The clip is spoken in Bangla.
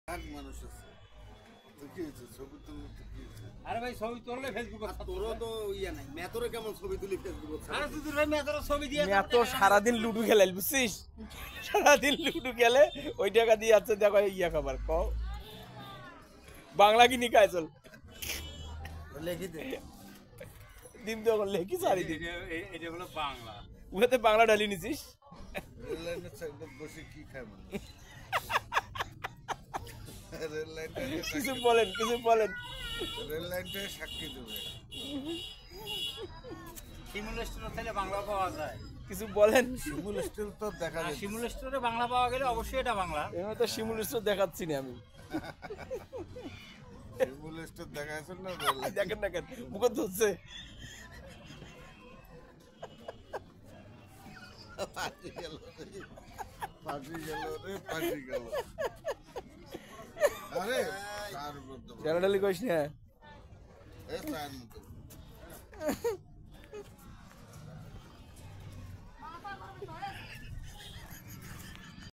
মানুষ আছে কি হয়েছে ছবি তুললে তো কি হয়েছে আরে ভাই ছবি তুললে ফেসবুকে তোরও তো ইয়া নাই মেতরে কেমন ছবি তুলি ফেসবুকে আরে তুই ভাই মেতর ছবি দিয়ে মেতো সারাদিন লুডু খেলে বুঝছিস সারাদিন লুডু খেলে ওই টাকা দিয়ে আছে দেখো ইয়া খাবার ক বাংলা কি নিকায় চল লেখি দে দিন তো লেখি সারি দিন এটা হলো বাংলা উহাতে বাংলা ডালি নিছিস রেল লাইনের সাইডে বসে কি খায় মানুষ রেল লাইনটা কিছু বলেন রেল লাইনটা সাক্ষী দেবে শিমুল স্টোর থেকে বাংলা পাওয়া যায় কিছু বলেন শিমুল স্টিল তো দেখা যায় শিমুল স্টোরে বাংলা পাওয়া গেলে অবশ্যই এটা বাংলা এখানে তো শিমুল স্টোর দেখাচ্ছি না আমি শিমুল স্টিল দেখা যাচ্ছে না রেল লাইন দেখেন না কেন মুখ ধরছে পাটি গেল আরে তার মধ্যে ডালি কইস না এ তার মধ্যে